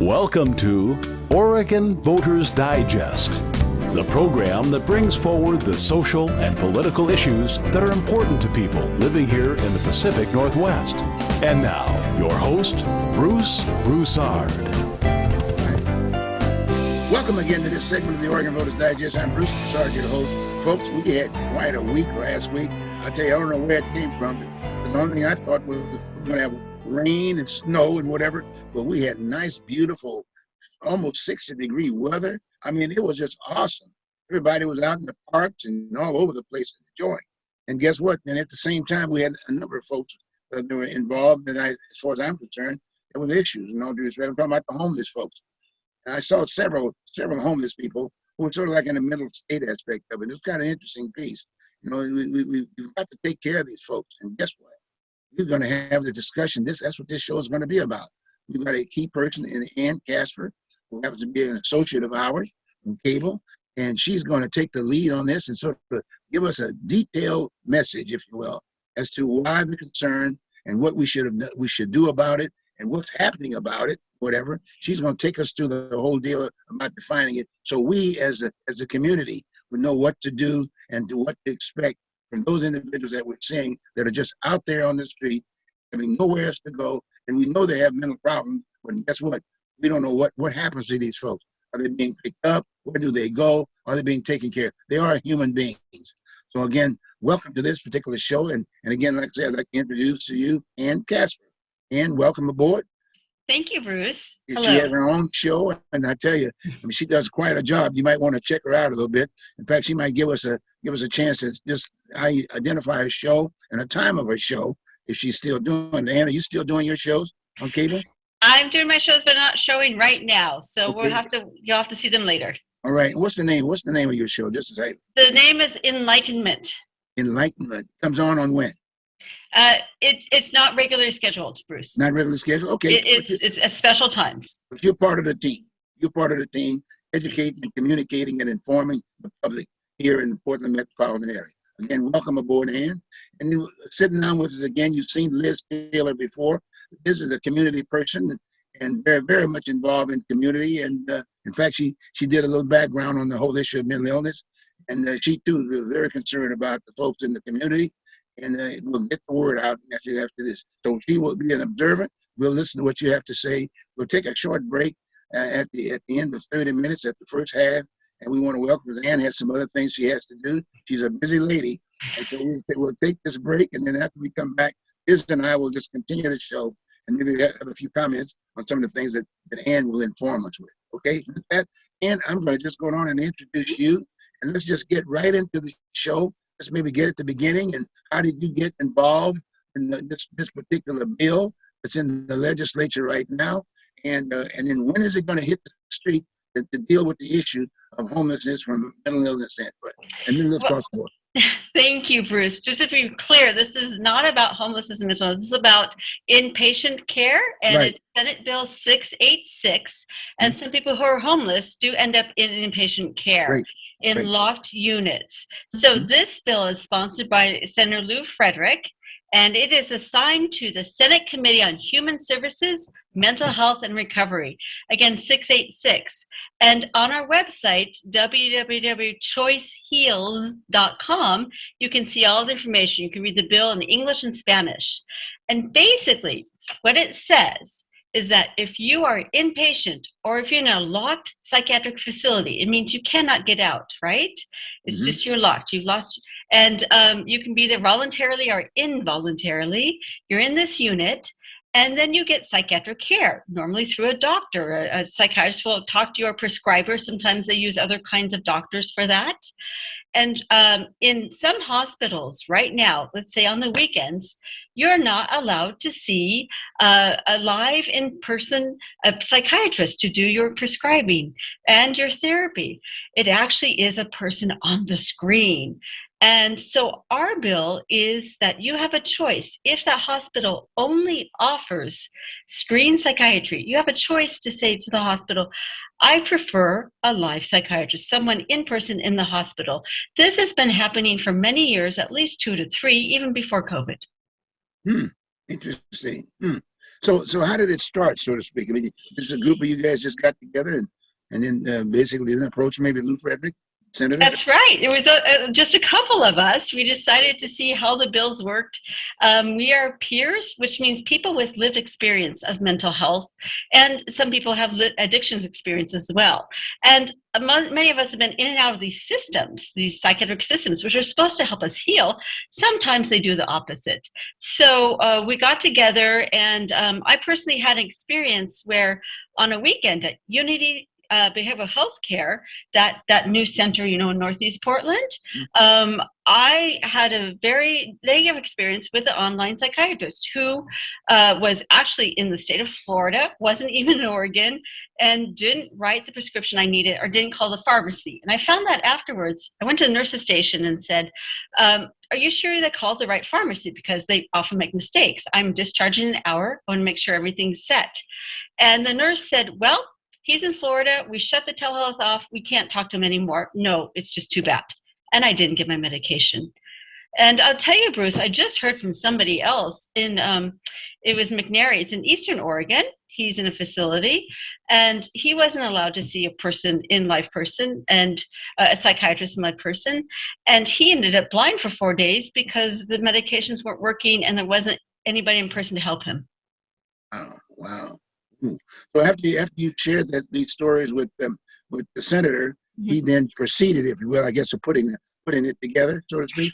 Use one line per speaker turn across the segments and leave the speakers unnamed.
Welcome to Oregon Voters Digest, the program that brings forward the social and political issues that are important to people living here in the Pacific Northwest. And now, your host, Bruce Broussard.
Welcome again to this segment of the Oregon Voters Digest. I'm Bruce Broussard, your host. Folks, we had quite a week last week. I tell you, I don't know where it came from. But the only thing I thought was we were going to have rain and snow and whatever, but we had nice, beautiful, almost 60-degree weather. I mean, it was just awesome. Everybody was out in the parks and all over the place enjoying. And guess what? And at the same time, we had a number of folks that were involved. And as far as I'm concerned, there were issues. And all due respect, I'm talking about the homeless folks. And I saw several homeless people who were sort of like in the mental state aspect of it. It was kind of an interesting piece. You know, we've got to take care of these folks. And guess what? We're going to have the discussion. That's what this show is going to be about. We've got a key person in Ann Kasper, who happens to be an associate of ours from cable, and she's going to take the lead on this and sort of give us a detailed message, if you will, as to why the concern and what we should do about it and what's happening about it, whatever. She's going to take us through the whole deal about defining it, so we as a community would know what to do and what to expect from those individuals that we're seeing that are just out there on the street, having nowhere else to go, and we know they have mental problems, but guess what? We don't know what happens to these folks. Are they being picked up? Where do they go? Are they being taken care of? They are human beings. So again, welcome to this particular show, and again, like I said, I'd like to introduce to you Ann Kasper. Ann, welcome aboard.
Thank you, Bruce. Hello.
She has her own show, and I tell you, I mean, she does quite a job. You might want to check her out a little bit. In fact, she might give us a chance to just identify her show and the time of her show if she's still doing it. Ann, are you still doing your shows on cable?
I'm doing my shows, but not showing right now. So
Okay.
you'll have to see them later.
All right. What's the name? What's the name of your show? Just to say.
The name is Enlightenment.
Enlightenment comes on when?
It's not regularly scheduled, Bruce.
Not regularly scheduled. Okay.
It's a special times.
But you're part of the team. You're part of the team, educating and communicating and informing the public here in the Portland metropolitan area. Again, welcome aboard, Ann. And then sitting down with us again, you've seen Liz Taylor before. Liz is a community person and very, very much involved in community. And in fact, she did a little background on the whole issue of mental illness. And she too was very concerned about the folks in the community. And we'll get the word out after this. So she will be an observant. We'll listen to what you have to say. We'll take a short break at the end of 30 minutes at the first half. And we want to welcome her. Ann has some other things she has to do. She's a busy lady. And so we'll take this break. And then after we come back, Liz and I will just continue the show and maybe have a few comments on some of the things that Ann will inform us with. Okay? With that, Ann, I'm going to just go on and introduce you. And let's just get right into the show. Let's maybe get at the beginning. And how did you get involved in this particular bill that's in the legislature right now? And then when is it going to hit the street to deal with the issue of homelessness from a mental illness standpoint? And then let's cross the board.
Thank you, Bruce. Just to be clear, this is not about homelessness and mental illness. This is about inpatient care, and
Right.
It's Senate Bill 686. And some people who are homeless do end up in inpatient care.
Right.
In
Right.
locked units. So this bill is sponsored by Senator Lou Frederick, and it is assigned to the Senate Committee on Human Services, Mental Health, and Recovery. Again, 686. And on our website, www.choiceheals.com, you can see all the information. You can read the bill in English and Spanish. And basically, what it says is that if you are inpatient or if you're in a locked psychiatric facility, it means you cannot get out, right? It's just you're locked. You've lost, and you can be there voluntarily or involuntarily. You're in this unit, and then you get psychiatric care, normally through a doctor. A psychiatrist will talk to your prescriber. Sometimes they use other kinds of doctors for that. And in some hospitals right now, let's say on the weekends, you're not allowed to see a live in-person psychiatrist to do your prescribing and your therapy. It actually is a person on the screen. And so our bill is that you have a choice. If that hospital only offers screen psychiatry, you have a choice to say to the hospital, I prefer a live psychiatrist, someone in person in the hospital. This has been happening for many years, at least 2 to 3, even before COVID.
Interesting. So how did it start, so to speak? I mean, just a group of you guys just got together and then basically then approached maybe Lou Frederick, Senator?
That's right. It was just a couple of us. We decided to see how the bills worked. We are peers, which means people with lived experience of mental health, and some people have addictions experience as well. And many of us have been in and out of these systems, these psychiatric systems, which are supposed to help us heal. Sometimes they do the opposite. So we got together, and I personally had an experience where on a weekend at Unity Behavioral Health Care, that new center, in Northeast Portland, I had a very negative experience with an online psychiatrist who was actually in the state of Florida, wasn't even in Oregon, and didn't write the prescription I needed or didn't call the pharmacy. And I found that afterwards. I went to the nurse's station and said, are you sure they called the right pharmacy? Because they often make mistakes. I'm discharging in an hour. I want to make sure everything's set. And the nurse said, well, he's in Florida. We shut the telehealth off. We can't talk to him anymore. No, it's just too bad. And I didn't get my medication. And I'll tell you, Bruce, I just heard from somebody else it was McNary. It's in Eastern Oregon. He's in a facility, and he wasn't allowed to see a live person, and a psychiatrist in live person. And he ended up blind for 4 days because the medications weren't working and there wasn't anybody in person to help him.
Wow. So after you shared these stories with the senator, he then proceeded, if you will, I guess, of putting it together, so to speak.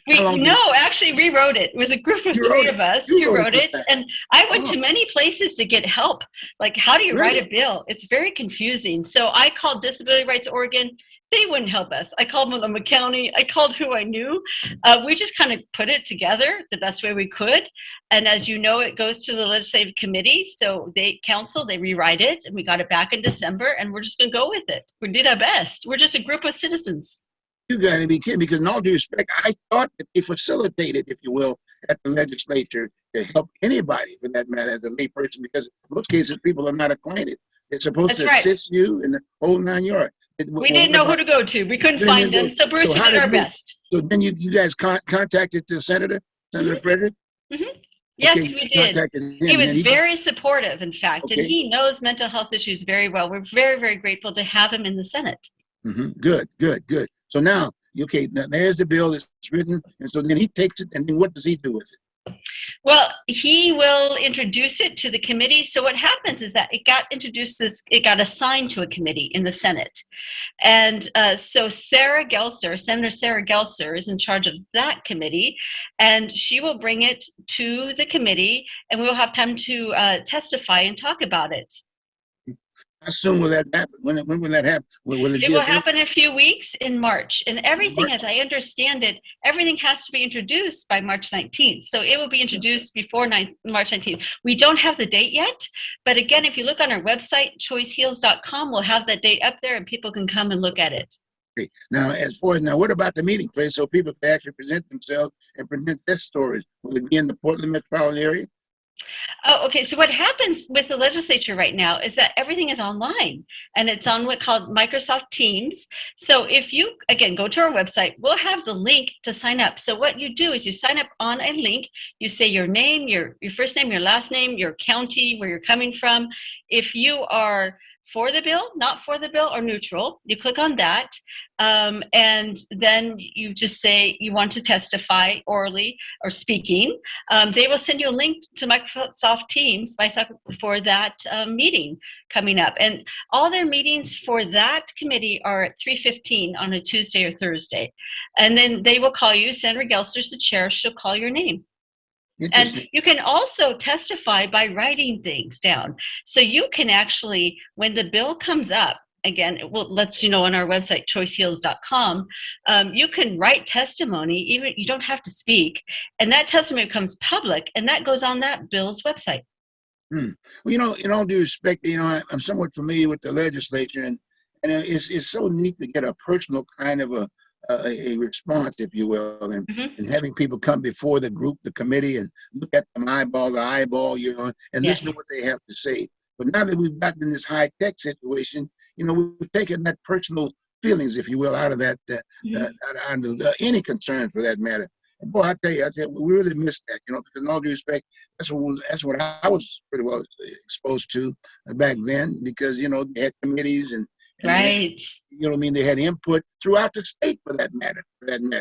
Actually rewrote it. It was a group of three of us who wrote it, and I went to many places to get help. Like, how do you write a bill? It's very confusing. So I called Disability Rights Oregon. They wouldn't help us. I called Multnomah County. I called who I knew. We just kind of put it together the best way we could. And as you know, it goes to the legislative committee. So they rewrite it, and we got it back in December, and we're just going to go with it. We did our best. We're just a group of citizens.
You got to be kidding, because in all due respect, I thought that they facilitated, if you will, at the legislature to help anybody, for that matter, as a layperson, because in most cases, people are not acquainted. They're supposed to assist you in the whole 9 yards.
We didn't know who to go to. We couldn't find them. So Bruce, we did our best.
So then you guys contacted the Senator Frederick?
Mm-hmm. Yes,
okay,
we did. He was very supportive, in fact, and he knows mental health issues very well. We're very, very grateful to have him in the Senate.
Mm-hmm. Good. So now there's the bill that's written, and so then he takes it, and then what does he do with it?
Well, he will introduce it to the committee. So what happens is that it got assigned to a committee in the Senate. And so Senator Sarah Gelser is in charge of that committee, and she will bring it to the committee, and we will have time to testify and talk about it.
How soon will that happen? When will that happen?
It will happen in a few weeks in March. And everything, as I understand it, everything has to be introduced by March 19th. So it will be introduced before March 19th. We don't have the date yet. But again, if you look on our website, choiceheals.com, we'll have that date up there and people can come and look at it.
Okay. Now, what about the meeting place so people can actually present themselves and present their stories? Will it be in the Portland metropolitan area?
Oh, okay. So what happens with the legislature right now is that everything is online, and it's on what's called Microsoft Teams. So if you, again, go to our website, we'll have the link to sign up. So what you do is you sign up on a link. You say your name, your first name, your last name, your county, where you're coming from. If you are for the bill, not for the bill, or neutral, you click on that, and then you just say you want to testify orally or speaking. They will send you a link to Microsoft Teams for that meeting coming up. And all their meetings for that committee are at 3:15 on a Tuesday or Thursday. And then they will call you. Senator Gelser's the chair. She'll call your name. And you can also testify by writing things down. So you can actually, when the bill comes up, again, it will let you know on our website, choiceheals.com, you can write testimony, even you don't have to speak, and that testimony becomes public, and that goes on that bill's website.
Well, in all due respect, I'm somewhat familiar with the legislature, and it's so neat to get a personal kind of a response, if you will, and having people come before the group, the committee, and look at them eyeball to eyeball, and listen to what they have to say. But now that we've gotten in this high-tech situation, we've taken that personal feelings, if you will, out of that, out of any concern for that matter. boy, I tell you, we really missed that, because in all due respect, that's what I was pretty well exposed to back then, because they had committees and they had,
Right.
what I mean, they had input throughout the state for that matter. And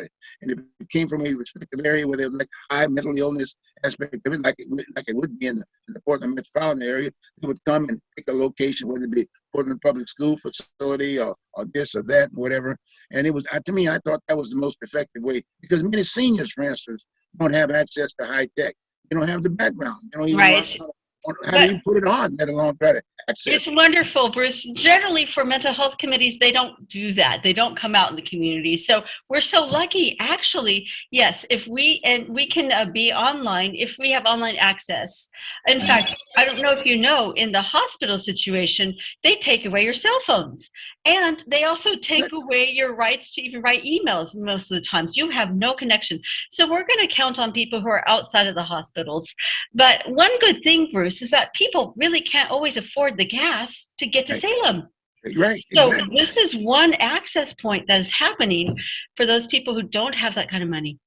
if it came from a respective area where there was like high mental illness aspect of it, like it would be in the Portland metropolitan area, they would come and pick a location, whether it be Portland Public School facility or this or that, whatever. And it was, to me, I thought that was the most effective way, because many seniors, for instance, don't have access to high tech. They don't have the background. They don't even know
Right.
how to even put it on, let alone try to access
It's
it.
wonderful, Bruce. Generally, for mental health committees, they don't do that. They don't come out in the community. So we're so lucky, actually. Yes, if we can be online if we have online access. In fact, I don't know if you know, in the hospital situation, they take away your cell phones, and they also take away your rights to even write emails. Most of the times, you have no connection. So we're going to count on people who are outside of the hospitals. But one good thing, Bruce, is that people really can't always afford the gas to get to
Right.
Salem.
Right,
So
exactly.
this is one access point that is happening for those people who don't have that kind of money,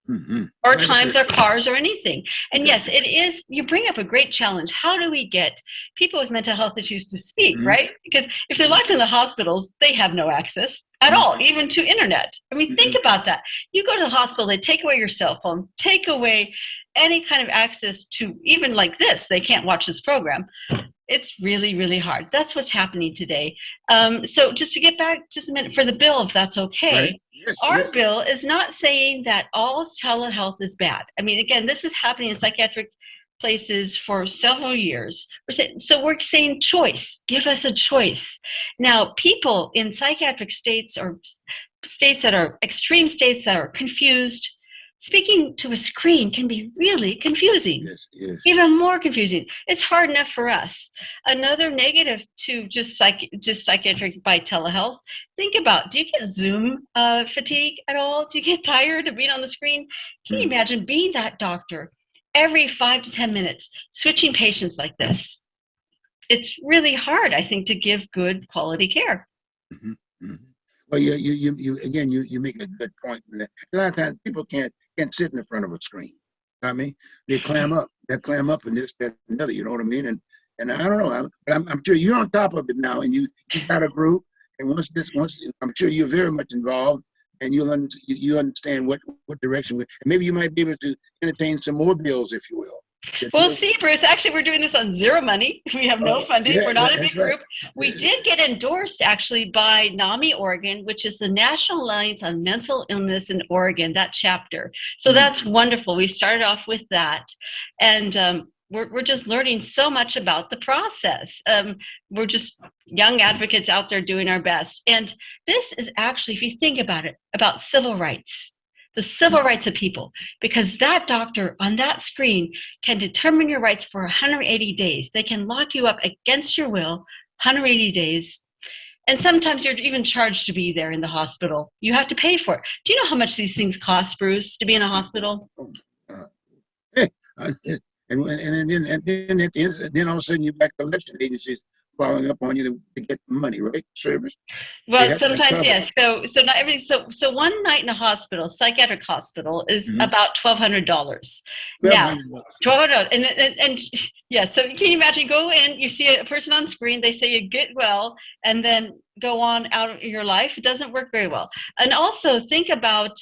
Mm-hmm.
or
Like I
times,
said,
or cars, or anything. And yes, it is, you bring up a great challenge. How do we get people with mental health issues to speak,
Mhm.
right? Because if they're locked in the hospitals, they have no access at all, even to internet. I mean, think about that. You go to the hospital, they take away your cell phone, take away any kind of access to even like this. They can't watch this program. It's really, really hard. That's what's happening today. So just to get back just a minute for the bill, if that's okay.
Right. Yes,
Our
yes.
bill is not saying that all telehealth is bad. I mean, again, this is happening in psychiatric places for several years. We're saying choice. Give us a choice. Now, people in psychiatric states, or states that are extreme states that are confused, speaking to a screen can be really confusing.
Yes.
Even more confusing. It's hard enough for us. Another negative to just psychiatric by telehealth. Think about, do you get Zoom fatigue at all? Do you get tired of being on the screen? Can you imagine being that doctor every 5 to 10 minutes, switching patients like this? It's really hard, I think, to give good quality care.
Mm-hmm. Mm-hmm. Well, you make a good point. A lot of times people can't sit in the front of a screen. I mean, they clam up, and this, that, and another. You know what I mean? And I don't know, but I'm sure you're on top of it now, and you got a group. And once I'm sure you're very much involved, and you understand what direction. And maybe you might be able to entertain some more bills, if you will.
We'll see, Bruce. Actually, we're doing this on zero money. We have no funding.
Yeah,
We're not a
that's
big
right.
group. We did get endorsed, actually, by NAMI Oregon, which is the National Alliance on Mental Illness in Oregon, that chapter. So that's wonderful. We started off with that. And we're just learning so much about the process. We're just young advocates out there doing our best. And this is actually, if you think about it, about civil rights. The civil rights of people, because that doctor on that screen can determine your rights for 180 days. They can lock you up against your will, 180 days. And sometimes you're even charged to be there in the hospital. You have to pay for it. Do you know how much these things cost, Bruce, to be in a hospital?
And then at the end, then all of a sudden you're back to election agencies following up on you to get the money, right? Service.
Well, sometimes, yes. So not everything. So one night in a hospital, psychiatric hospital, is about $1,200. Now, $1,200, and yeah. So can you imagine? Go in, you see a person on screen, they say you get well, and then go on out of your life. It doesn't work very well. And also think about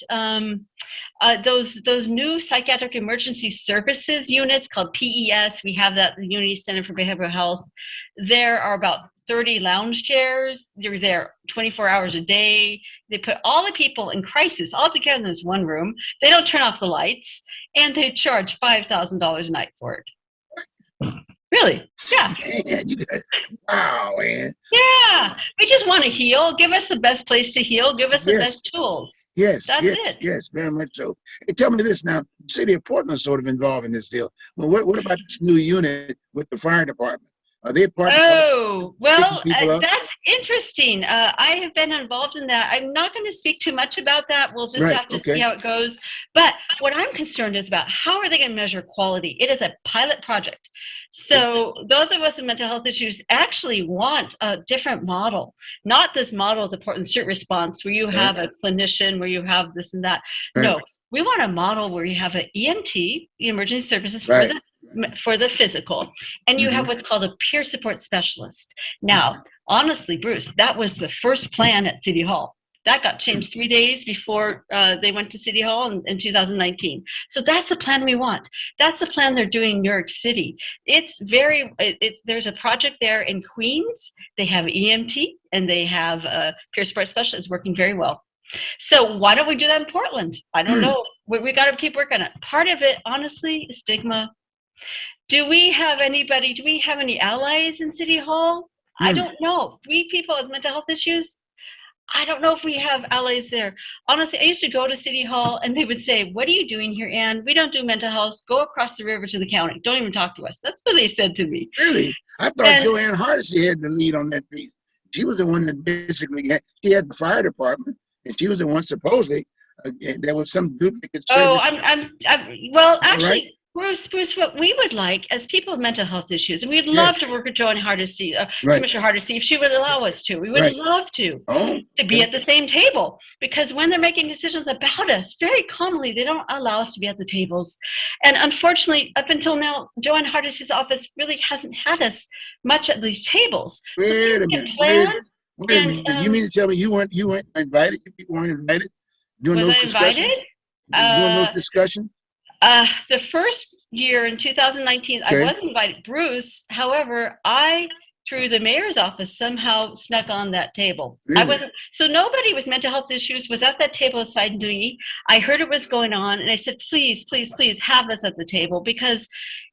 those new psychiatric emergency services units called PES. We have that, the Unity Center for Behavioral Health. There are about 30 lounge chairs. They're there 24 hours a day. They put all the people in crisis all together in this one room. They don't turn off the lights, and they charge $5,000 a night for it. Really? Yeah.
Wow, man.
Yeah. We just want to heal. Give us the best place to heal. Give us the best tools.
Yes.
That's it.
Yes, very much so. Hey, tell me this now. The city of Portland is sort of involved in this deal. Well, what about this new unit with the fire department? Are they part of
Oh,
picking
well,
people up?
that's interesting. I have been involved in that. I'm not going to speak too much about that. We'll just
Right.
have to see
Okay.
how it goes. But what I'm concerned is about how are they going to measure quality? It is a pilot project. So those of us with mental health issues actually want a different model, not this model of the Portland Street response where you
Right.
have a clinician, where you have this and that.
Right.
No, we want a model where you have an EMT, emergency services
Right.
for the physical, and you have
Mhm.
what's called a peer support specialist. Now, honestly, Bruce, that was the first plan at City Hall. That got changed 3 days before they went to City Hall in 2019. So that's the plan we want. That's the plan they're doing in New York City. There's a project there in Queens. They have EMT and they have a peer support specialist working very well. So why don't we do that in Portland? I don't know. We got to keep working on it. Part of it, honestly, is stigma. Do we have any allies in City Hall? I don't know. We people with mental health issues, I don't know if we have allies there. Honestly, I used to go to City Hall and they would say, "What are you doing here, Ann? We don't do mental health. Go across the river to the county. Don't even talk to us." That's what they said to me.
Really? I thought
And
Joanne Hardesty had the lead on that piece. She was the one that basically she had the fire department, and she was the one supposedly there was some duplicate
oh,
service.
well,
All right.
actually, Bruce, what we would like as people with mental health issues, and we'd love
Yes.
to work with Joan Hardesty,
Right.
Commissioner Hardesty, if she would allow us to. We would
Right.
love to
Oh.
be
Okay.
at the same table, because when they're making decisions about us, very commonly they don't allow us to be at the tables. And unfortunately, up until now, Joanne Hardesty's office really hasn't had us much at these tables. So
Wait a
we can
minute.
plan.
Wait a
And
minute. You mean to tell me you weren't invited? You people weren't invited doing
was
those
I invited?
discussions? Doing those discussions?
The first year in 2019, I
Okay.
was invited, Bruce. However, through the mayor's office, somehow snuck on that table. I
Really?
wasn't, so nobody with mental health issues was at that table aside and doing it. I heard it was going on, and I said, please, please, please have us at the table because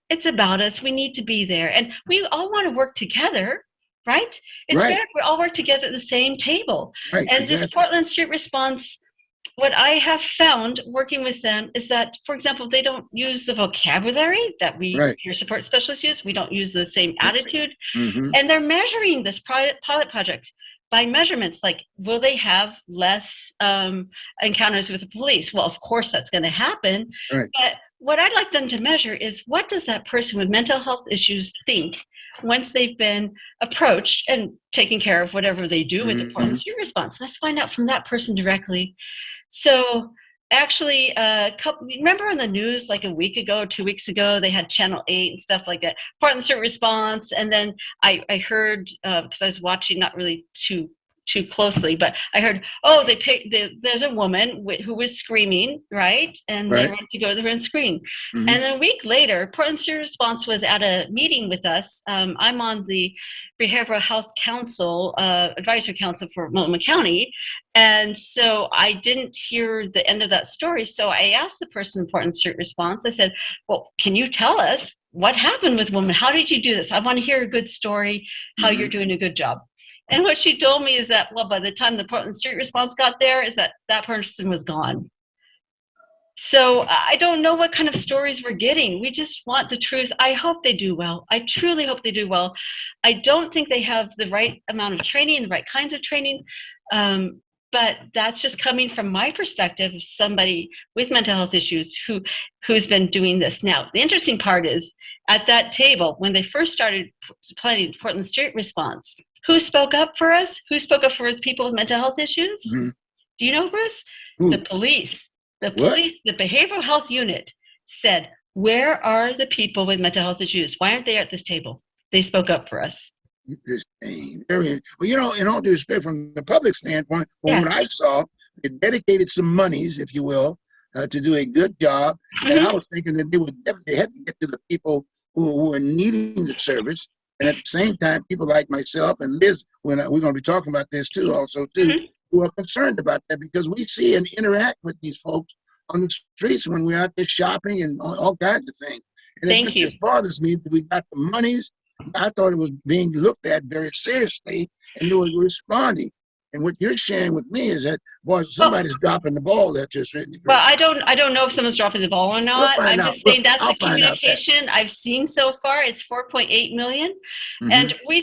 it's about us. We need to be there. And we all want to work together, right? It's
Right.
better if we all work together at the same table.
Right.
And this
Exactly.
Portland Street response, what I have found working with them is that, for example, they don't use the vocabulary that we
Right.
peer support specialists use. We don't use the same
Yes.
attitude.
Mm-hmm.
And they're measuring this pilot project by measurements like, will they have less encounters with the police? Well, of course, that's going to happen.
Right.
But what I'd like them to measure is, what does that person with mental health issues think once they've been approached and taken care of whatever they do with the Portland Street response? Let's find out from that person directly. So actually, remember on the news like a week ago, 2 weeks ago, they had Channel 8 and stuff like that, Portland Street response. And then I heard, because I was watching not really too closely, but I heard, there's a woman who was screaming, right? And they
Right.
went to go there and scream.
Mhm.
And then a week later, Portland Street Response was at a meeting with us. I'm on the Behavioral Health Council, Advisory Council for Multnomah County. And so I didn't hear the end of that story. So I asked the person in Portland Street Response, I said, well, can you tell us what happened with women? How did you do this? I want to hear a good story, how you're doing a good job. And what she told me is that, well, by the time the Portland Street Response got there, is that person was gone. So I don't know what kind of stories we're getting. We just want the truth. I hope they do well. I truly hope they do well. I don't think they have the right amount of training, the right kinds of training. But that's just coming from my perspective of somebody with mental health issues who's been doing this. Now, the interesting part is, at that table, when they first started planning Portland Street Response, who spoke up for us? Who spoke up for people with mental health issues?
Mm-hmm.
Do you know, Bruce?
Who?
The police. The
What?
police, the behavioral health unit said, where are the people with mental health issues? Why aren't they at this table? They spoke up for us.
Interesting. Well, in all due respect, from the public standpoint, from what I saw, they dedicated some monies, if you will, to do a good job. And I was thinking that they would definitely have to get to the people who are needing the service. And at the same time, people like myself and Liz, we're going to be talking about this too, who are concerned about that, because we see and interact with these folks on the streets when we're out there shopping and all kinds of things. And it just bothers me that we got the monies. I thought it was being looked at very seriously, and they were responding. And what you're sharing with me is that, boy, somebody's dropping the ball there just written.
Well, I don't know if someone's dropping the ball or
We'll
not.
find
I'm
out.
just saying that's
I'll
the
find out that.
communication I've seen so far. It's 4.8 million. And we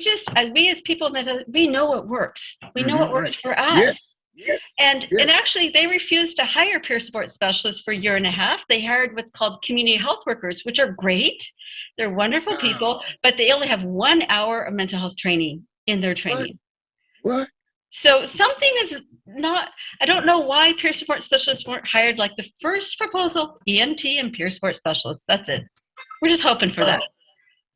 as people, we know what works. We know what works for us.
Yes.
And actually, they refused to hire peer support specialists for a year and a half. They hired what's called community health workers, which are great. They're wonderful people, but they only have 1 hour of mental health training in their training.
What?
So something is not, I don't know why peer support specialists weren't hired like the first proposal, EMT and peer support specialists. That's it. We're just hoping for that.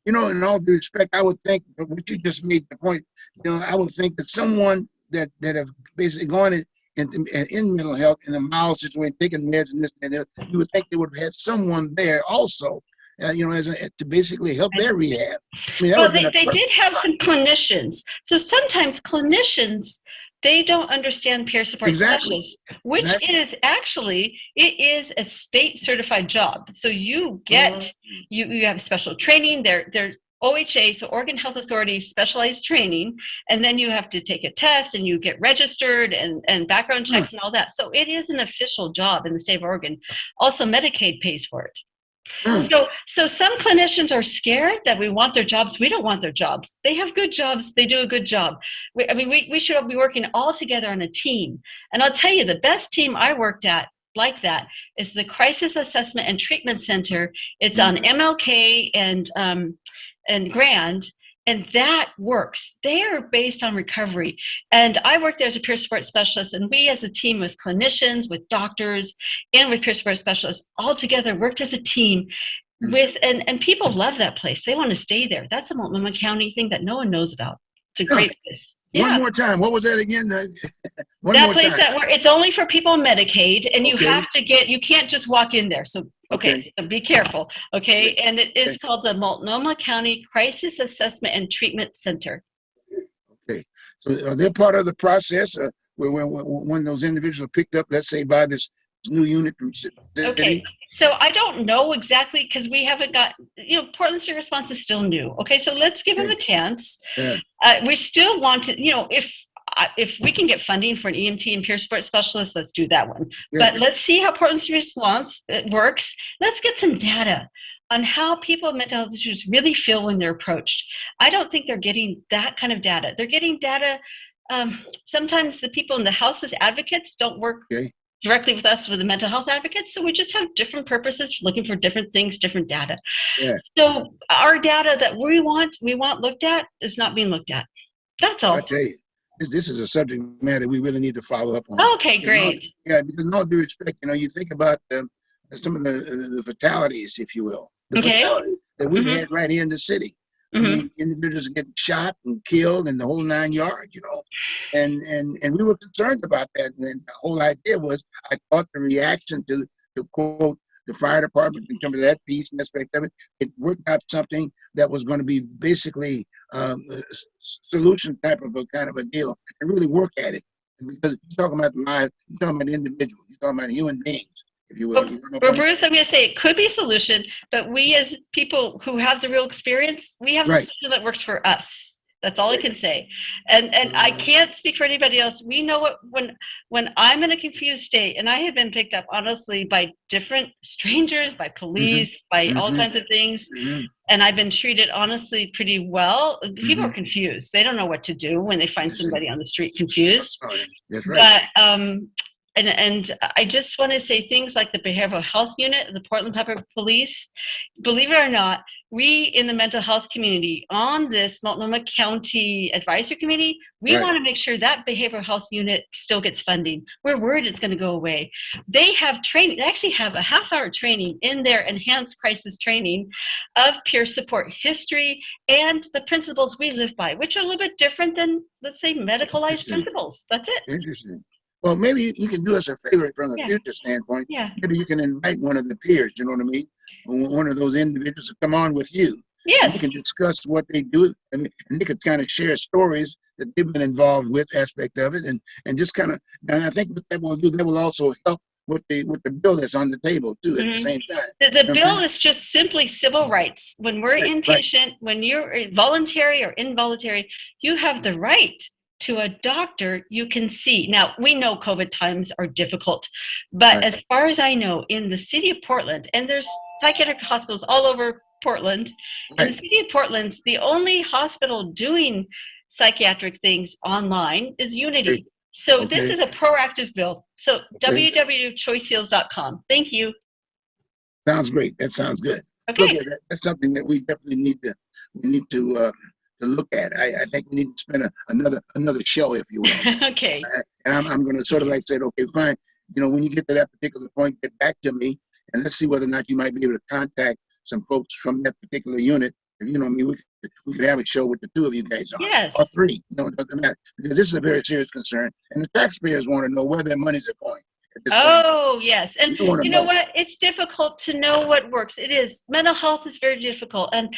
In all due respect, I would think, but what you just made the point, I would think that someone that have basically gone in mental health in a mild situation, taking meds and this and that, you would think they would have had someone there also, to basically help their rehab. I mean,
well, they did have some clinicians. So sometimes clinicians, they don't understand peer support specialists, which is actually, it is a state certified job. So you get, you have special training. They're OHA, so Oregon Health Authority specialized training, and then you have to take a test and you get registered and background checks and all that. So it is an official job in the state of Oregon. Also, Medicaid pays for it. So some clinicians are scared that we want their jobs. We don't want their jobs. They have good jobs. They do a good job. We should all be working all together on a team. And I'll tell you, the best team I worked at like that is the Crisis Assessment and Treatment Center. It's on MLK and Grand, and that works. They are based on recovery. And I worked there as a peer support specialist, and we as a team with clinicians, with doctors, and with peer support specialists all together worked as a team and people love that place. They want to stay there. That's a Multnomah County thing that no one knows about. It's a great place.
One more time. What was that again?
It's only for people on Medicaid, and you can't just walk in there. So so be careful. Okay. And it is called the Multnomah County Crisis Assessment and Treatment Center.
Okay. So are they part of the process when those individuals are picked up, let's say by this new unit from city?
Okay. So I don't know exactly, because we haven't got, Portland City Response is still new. Okay. So let's give them a chance. Yeah. We still want to, if we can get funding for an EMT and peer support specialist, let's do that one. Yeah. But let's see how Portland City Response works. Let's get some data on how people with mental health issues really feel when they're approached. I don't think they're getting that kind of data. They're getting data. Sometimes the people in the house as advocates don't work directly with us with the mental health advocates. So we just have different purposes, looking for different things, different data. Yeah. So our data that we want looked at is not being looked at. That's all.
I tell you. This is a subject matter we really need to follow up on.
Okay, great.
Because in all due respect, you think about some of the fatalities, if you will, fatalities that we've had right here in the city. I mean, individuals get shot and killed and the whole 9 yards, and we were concerned about that. And the whole idea was, I thought the reaction to quote the fire department in terms of that piece and aspect of it, it worked out something that was going to be basically a solution type of a kind of a deal, and really work at it. Because you're talking about lives, you're talking about individuals, you're talking about human beings, if you will.
Well, Bruce, I'm going to say it could be a solution, but we as people who have the real experience, we have a solution that works for us. That's all I can say. And I can't speak for anybody else. We know what when I'm in a confused state, and I have been picked up, honestly, by different strangers, by police, by all kinds of things, and I've been treated, honestly, pretty well. People are confused. They don't know what to do when they find somebody on the street confused.
Oh, that's right.
But, and I just want to say things like the behavioral health unit, the Portland Public Police, believe it or not, we in the mental health community on this Multnomah County Advisory Committee, we want to make sure that behavioral health unit still gets funding. We're worried it's going to go away. They have training, they actually have a half-hour training in their enhanced crisis training of peer support history and the principles we live by, which are a little bit different than, let's say, medicalized principles. That's it.
Interesting. Well, maybe you can do us a favor from a future standpoint. Yeah. Maybe you can invite one of the peers, you know what I mean? One of those individuals to come on with you.
Yes.
We can discuss what they do, and they could kind of share stories that they've been involved with aspect of it, and just kind of, and I think what that will do, that will also help with the bill that's on the table too at the same time.
The bill is just simply civil rights. When we're inpatient, when you're voluntary or involuntary, you have the right to a doctor you can see. Now, we know COVID times are difficult, but
Right.
as far as I know, in the city of Portland, and there's psychiatric hospitals all over Portland, in the
Right.
city of Portland, the only hospital doing psychiatric things online is Unity.
Okay.
So this
Okay.
is a proactive bill. So
Okay.
www.choiceheals.com. Thank you.
Sounds great. That sounds good.
Okay.
Look, that's something that we definitely need to look at. I think we need to spend another show, if you will.
Okay.
And I'm going to sort of like say, okay, fine. When you get to that particular point, get back to me, and let's see whether or not you might be able to contact some folks from that particular unit. If you know me, we could have a show with the two of you guys on,
Yes.
or three. It doesn't matter, because this is a very serious concern, and the taxpayers want to know where their monies are going at this point.
Oh, yes. And
We wanna
you know
know.
what? It's difficult to know what works. It is. Mental health is very difficult. And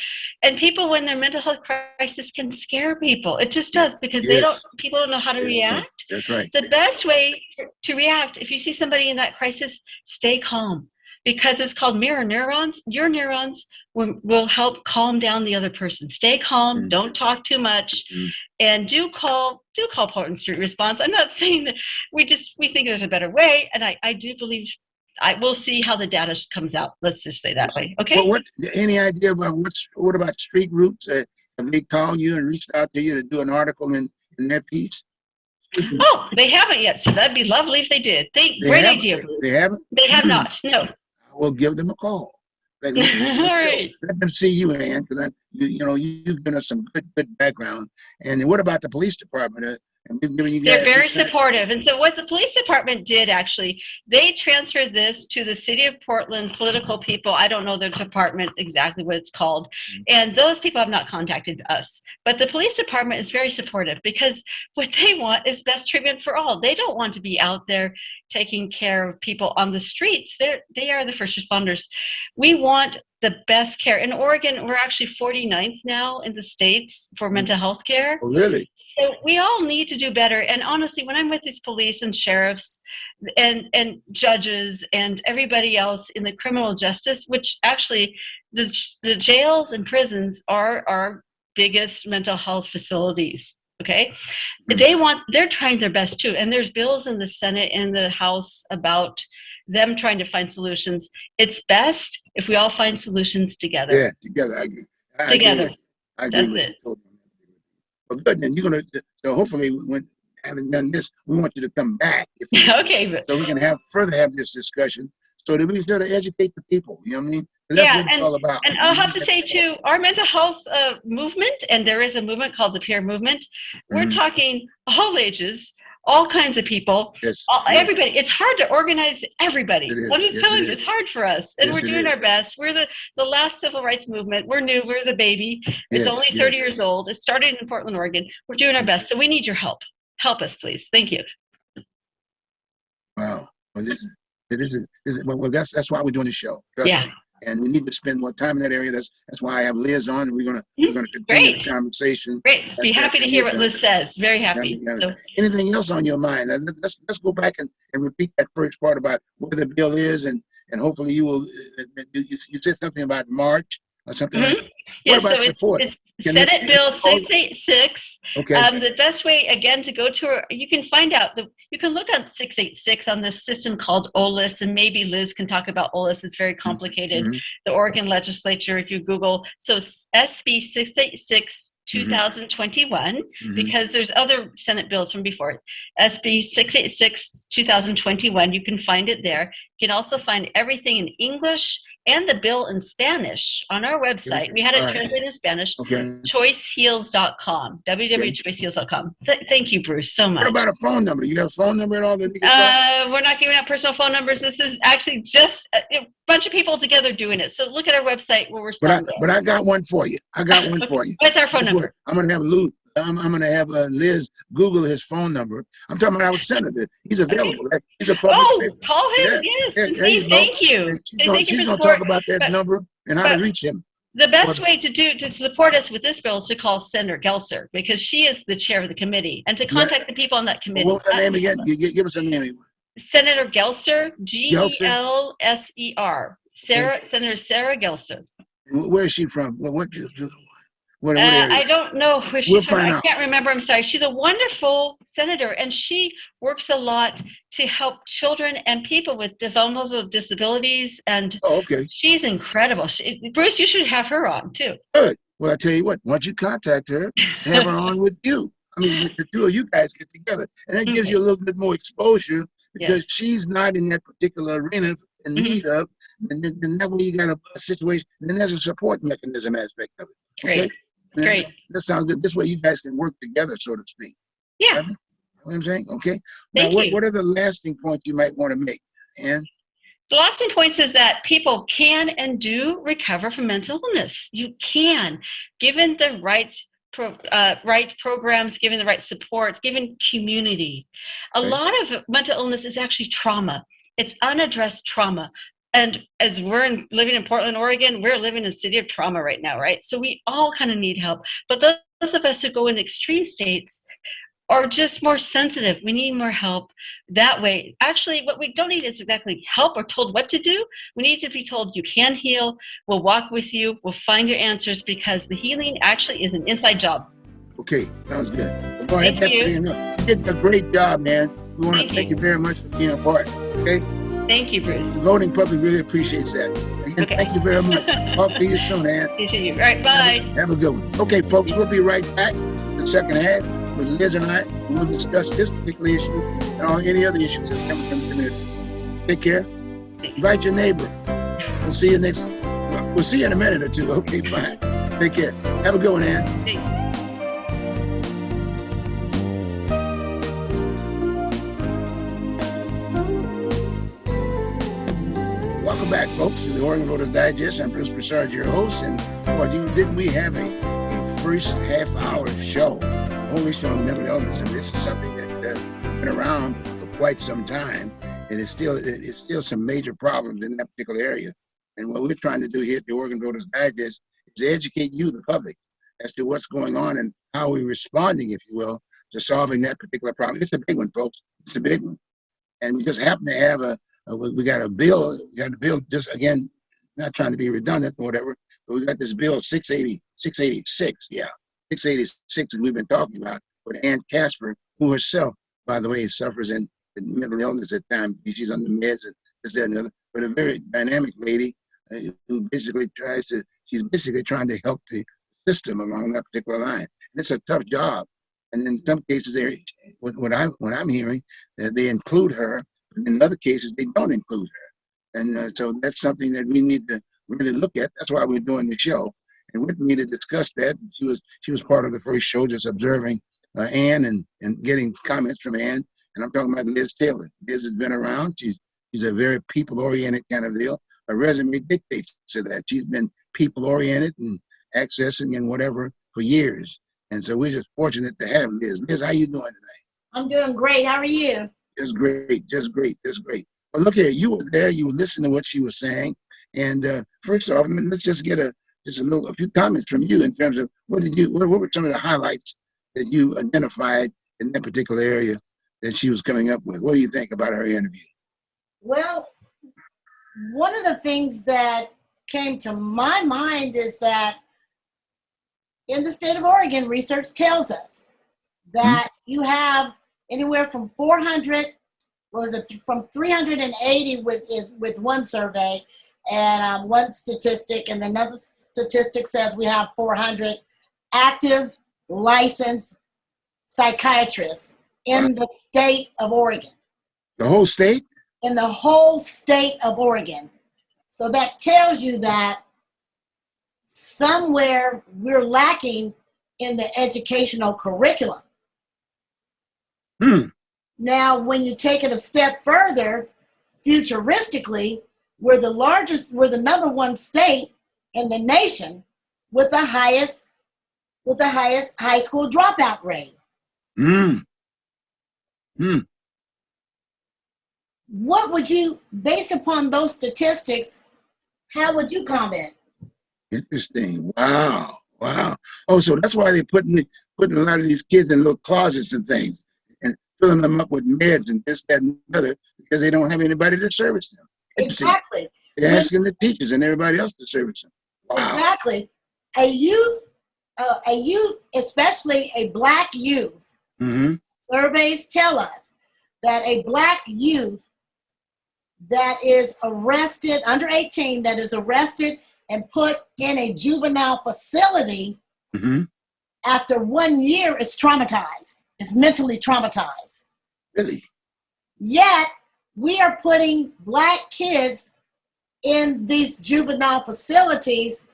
people, when their mental health crisis, can scare people. It just does, because
Yes.
people don't know how to react.
That's right.
The best way to react, if you see somebody in that crisis, stay calm, because it's called mirror neurons. Your neurons will help calm down the other person. Stay calm.
Mhm.
Don't talk too much.
Mhm.
And do call Portland Street Response. I'm not saying that we think there's a better way, and I do believe I will see how the data comes out. Let's just say that way. Okay.
Well, any idea about what about street routes? Have they called you and reached out to you to do an article in that piece?
Oh, they haven't yet, so that'd be lovely if they did. Great idea.
They haven't.
They have not. No.
I will give them a call.
All right.
Let them see you, Ann, because you've given us some good background. And what about the police department? And we've given you guys.
They're very supportive. And so what the police department did, actually, they transferred this to the city of Portland political people. I don't know their department exactly what it's called. And those people have not contacted us. But the police department is very supportive, because what they want is best treatment for all. They don't want to be out there taking care of people on the streets. They are the first responders. We want the best care. In Oregon, we're actually 49th now in the states for mental health care.
Oh, really?
So we all need to do better. And honestly, when I'm with these police and sheriffs and judges and everybody else in the criminal justice, which actually the jails and prisons are our biggest mental health facilities. Okay. They're trying their best too. And there's bills in the Senate and the House about them trying to find solutions. It's best if we all find solutions together.
Yeah, together. I agree.
Together.
I agree
That's
with
it.
you. Well, good. Then so hopefully, when having done this, we want you to come back.
Okay.
So we can have this discussion, so that we sort of educate the people. You know what I mean? 'Cause that's what it's all about.
And I'll have to say too, our mental health movement, and there is a movement called the peer movement. We're talking all ages, all kinds of people,
Yes.
everybody. It's hard to organize everybody.
It is.
I'm just
Yes,
telling
it
you,
is.
it's hard for us, and
Yes,
we're
it
doing
is.
our best. We're the last civil rights movement. We're new. We're the baby. It's
Yes,
only
yes.
30 years old. It started in Portland, Oregon. We're doing our best, so we need your help. Help us, please. Thank you.
Wow. Well, this is well. That's why we're doing the show. Trust
Yeah.
me. And we need to spend more time in that area. That's why I have Liz on, and we're gonna continue
Great.
the conversation.
Great. Be happy to hear what Liz says. Very happy. So,
Anything else on your mind? Let's go back and repeat that first part about what the bill is, and hopefully you will. You said something about March or something. Like that.
Yes,
What about
so
support?
it's Senate Bill 686.
Okay.
The best way, again, to go to, you can find out, you can look at 686 on this system called OLIS, and maybe Liz can talk about OLIS. It's very complicated. The Oregon legislature, if you Google, so SB 686 2021, because there's other Senate bills from before. SB 686 2021, you can find it there. You can also find everything in English and the bill in Spanish on our website. We had it translated in Spanish.
Okay.
Choiceheals.com, www.choiceheals.com. Thank you, Bruce, so much.
What about a phone number? You have a phone number at all that we can call?
We're not giving out personal phone numbers. This is actually just a bunch of people together doing it. So look at our website. We'll respond.
But I got one for you. For you.
What's our phone number?
I'm gonna have I'm gonna have Liz Google his phone number. I'm talking about our senator. He's available. He's a public.
Call him. Yes. Thank you.
She's gonna talk about that number and how to reach him.
The best way to support us with this bill is to call Senator Gelser, because she is the chair of the committee, and to contact the people on that committee.
What's her name again? Give us a name.
Senator Gelser, Gelser. Senator Sarah Gelser.
Where is she from? What area?
I don't know who
We'll
she's from.
find
I
out.
can't remember. I'm sorry. She's a wonderful senator, and she works a lot to help children and people with developmental disabilities. And
Oh, okay.
she's incredible. Bruce, you should have her on too.
Good. Well, I tell you what, once you contact her, have her on with you. I mean, the two of you guys get together, and that gives
Okay.
you a little bit more exposure because
Yes.
she's not in that particular arena in
Mhm.
need of, and then that way you got a situation, and then there's a support mechanism aspect of it. Okay?
Great. Great.
That sounds good. This way you guys can work together, so to speak.
Yeah.
Right? You know what I'm saying? Okay. Now,
Thank you.
what are the lasting points you might want to make? And
The lasting points is that people can and do recover from mental illness. You can, given the right programs, given the right support, given community. A
Okay.
lot of mental illness is actually trauma. It's unaddressed trauma. And as living in Portland, Oregon, we're living in a city of trauma right now, right? So we all kind of need help. But those of us who go in extreme states are just more sensitive. We need more help that way. Actually, what we don't need is exactly help or told what to do. We need to be told you can heal. We'll walk with you. We'll find your answers because the healing actually is an inside job.
okay, sounds good. Well, go ahead.
Thank you.
You did a great job, man. We want
Thank
to thank
you.
you very much for being a part. Okay.
Thank you, Bruce.
The voting public really appreciates that. Again,
Okay.
thank you very much. Talk to you soon, Ann.
Appreciate you. All right, bye.
Have a good one. Okay, folks, we'll be right back. The second half with Liz and I. We'll discuss this particular issue and any other issues that come from the community. Take care. Invite your neighbor. We'll see you we'll see you in a minute or two. Okay, fine. Take care. Have a good one, Ann.
Thanks.
Welcome back, folks, to the Oregon Voters Digest. I'm Bruce Broussard, your host. And boy, didn't we have a first half-hour show? Only show on mental illness, and this is something that's been around for quite some time, and it's still some major problems in that particular area. And what we're trying to do here at the Oregon Voters Digest is to educate you, the public, as to what's going on and how we're responding, if you will, to solving that particular problem. It's a big one, folks. It's a big one, and we just happen to have we got a bill. We got a bill. Just again, not trying to be redundant or whatever, but we got this bill 686. Yeah. 686 that we've been talking about with Aunt Kasper, who herself, by the way, suffers in mental illness at times. She's on the meds and this, that, and the other. But a very dynamic lady who basically she's basically trying to help the system along that particular line. And it's a tough job. And in some cases, what I'm hearing, they include her. And in other cases, they don't include her. And so that's something that we need to really look at. That's why we're doing the show. And with me to discuss that, she was part of the first show, just observing Ann and getting comments from Ann. And I'm talking about Liz Taylor. Liz has been around. She's a very people-oriented kind of deal. Her resume dictates to that. She's been people-oriented and accessing and whatever for years. And so we're just fortunate to have Liz. Liz, how you doing tonight?
I'm doing great. How are you?
Just great, just great, just great. Well, look here, you were there. You listened to what she was saying. And first off, let's just get a few comments from you in terms of what were some of the highlights that you identified in that particular area that she was coming up with? What do you think about her interview?
Well, one of the things that came to my mind is that in the state of Oregon, research tells us that you have anywhere from 380 with one survey and one statistic, and another statistic says we have 400 active licensed psychiatrists in the state of Oregon.
The whole state?
In the whole state of Oregon. So that tells you that somewhere we're lacking in the educational curriculum. Now, when you take it a step further, futuristically, we're the number one state in the nation with the highest high school dropout rate. What would you, based upon those statistics, how would you comment?
Interesting. Wow. Oh, so that's why they're putting a lot of these kids in little closets and things and filling them up with meds and this, that, and the other because they don't have anybody to service them.
Exactly.
They're asking the teachers and everybody else to service them. Wow.
Exactly. A youth a youth, especially a Black youth,
Mm-hmm.
surveys tell us that a Black youth that is arrested, under 18, that is arrested and put in a juvenile facility,
Mm-hmm.
after 1 year is traumatized, is mentally traumatized.
Really?
Yet, we are putting Black kids in these juvenile facilities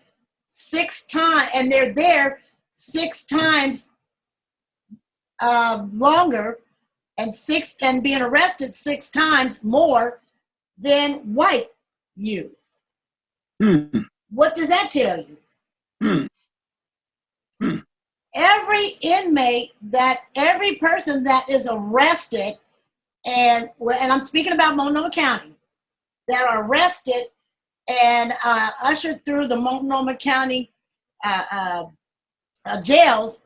6 times, and they're there 6 times longer, and being arrested 6 times more than white youth.
Mm-hmm.
What does that tell you?
Mm-hmm.
Every person that is arrested, and I'm speaking about Multnomah County, that are arrested and ushered through the Multnomah County jails